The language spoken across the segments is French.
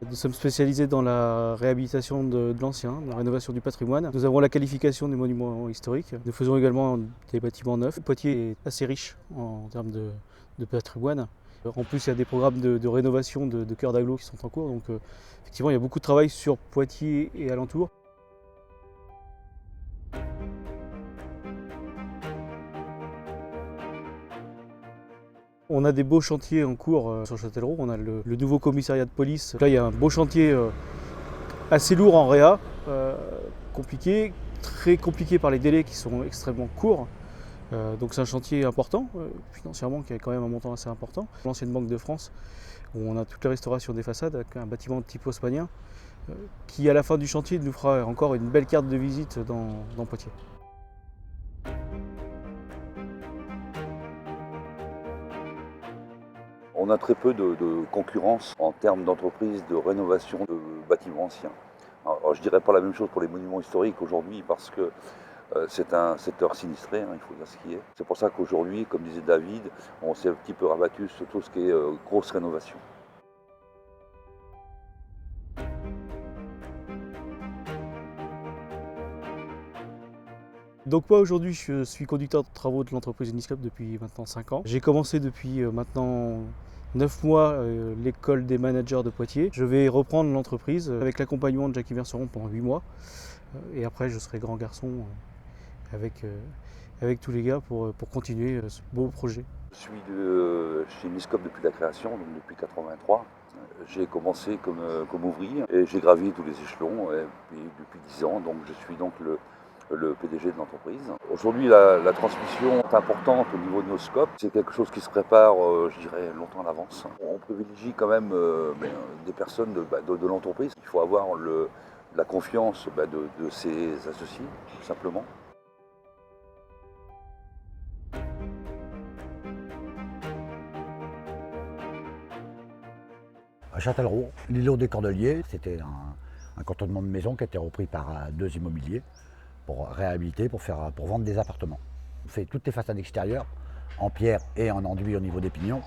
Nous sommes spécialisés dans la réhabilitation de l'ancien, la rénovation du patrimoine. Nous avons la qualification des monuments historiques. Nous faisons également des bâtiments neufs. Poitiers est assez riche en termes de patrimoine. En plus, il y a des programmes de rénovation de cœurs d'agglos qui sont en cours. Donc effectivement, il y a beaucoup de travail sur Poitiers et alentours. On a des beaux chantiers en cours sur Châtellerault. On a le nouveau commissariat de police. Là, il y a un beau chantier assez lourd en réa, compliqué, très compliqué par les délais qui sont extrêmement courts. Donc c'est un chantier important, financièrement, qui a quand même un montant assez important. L'ancienne Banque de France, où on a toute la restauration des façades, avec un bâtiment de type haussmannien, qui à la fin du chantier nous fera encore une belle carte de visite dans Poitiers. On a très peu de concurrence en termes d'entreprises de rénovation de bâtiments anciens. Alors, je ne dirais pas la même chose pour les monuments historiques aujourd'hui parce que c'est un secteur sinistré, il faut dire ce qui est. C'est pour ça qu'aujourd'hui, comme disait David, on s'est un petit peu rabattu sur tout ce qui est grosse rénovation. Donc moi aujourd'hui je suis conducteur de travaux de l'entreprise Uniscope depuis maintenant 5 ans. J'ai commencé depuis maintenant 9 mois l'école des managers de Poitiers. Je vais reprendre l'entreprise avec l'accompagnement de Jackie Verseron pendant 8 mois. Et après je serai grand garçon avec tous les gars pour continuer ce beau projet. Je suis chez Uniscope depuis la création, donc depuis 1983. J'ai commencé comme ouvrier et j'ai gravi tous les échelons et depuis 10 ans, donc je suis donc le PDG de l'entreprise. Aujourd'hui, la transmission est importante au niveau de nos scopes. C'est quelque chose qui se prépare, je dirais, longtemps à l'avance. On privilégie quand même des personnes de l'entreprise. Il faut avoir la confiance de ses associés, tout simplement. À Châtellerault, l'îlot des Cordeliers, c'était un cantonnement de maison qui a été repris par 2 immobiliers pour réhabiliter, pour vendre des appartements. On fait toutes les façades extérieures en pierre et en enduit au niveau des pignons.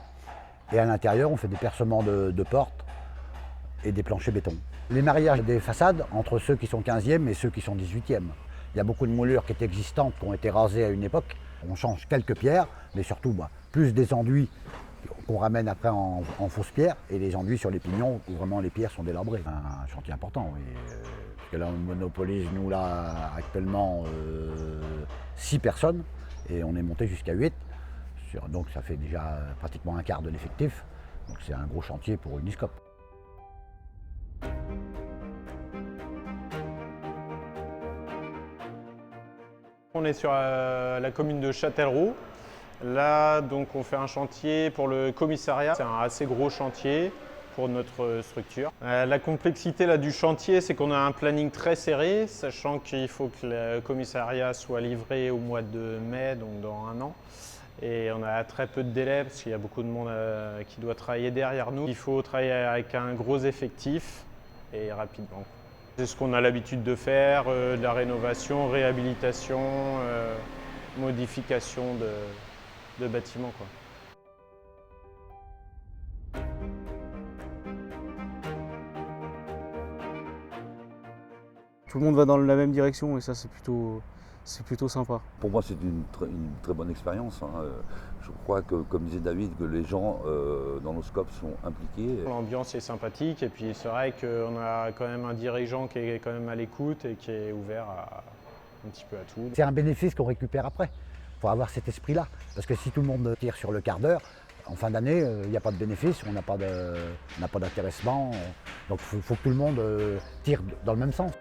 Et à l'intérieur, on fait des percements de portes et des planchers béton. Les mariages des façades entre ceux qui sont 15e et ceux qui sont 18e. Il y a beaucoup de moulures qui étaient existantes, qui ont été rasées à une époque. On change quelques pierres, mais surtout plus des enduits qu'on ramène après en fausses pierres et les enduits sur les pignons où vraiment les pierres sont délabrées. Un chantier important, oui. Parce que là on monopolise nous là actuellement 6 personnes et on est monté jusqu'à 8. Donc ça fait déjà pratiquement un quart de l'effectif. Donc c'est un gros chantier pour Uniscope. On est sur la commune de Châtellerault. Là, donc, on fait un chantier pour le commissariat. C'est un assez gros chantier pour notre structure. La complexité là, du chantier, c'est qu'on a un planning très serré, sachant qu'il faut que le commissariat soit livré au mois de mai, donc dans 1 an. Et on a très peu de délai parce qu'il y a beaucoup de monde qui doit travailler derrière nous. Il faut travailler avec un gros effectif et rapidement. C'est ce qu'on a l'habitude de faire, de la rénovation, réhabilitation, modification de bâtiments, quoi. Tout le monde va dans la même direction et ça c'est plutôt sympa. Pour moi, c'est une très bonne expérience. Je crois que, comme disait David, que les gens dans nos scopes sont impliqués. L'ambiance est sympathique et puis c'est vrai qu'on a quand même un dirigeant qui est quand même à l'écoute et qui est ouvert un petit peu à tout. C'est un bénéfice qu'on récupère après. Il faut avoir cet esprit-là. Parce que si tout le monde tire sur le quart d'heure, en fin d'année, il n'y a pas de bénéfice, on n'a pas d'intéressement. Donc il faut que tout le monde tire dans le même sens.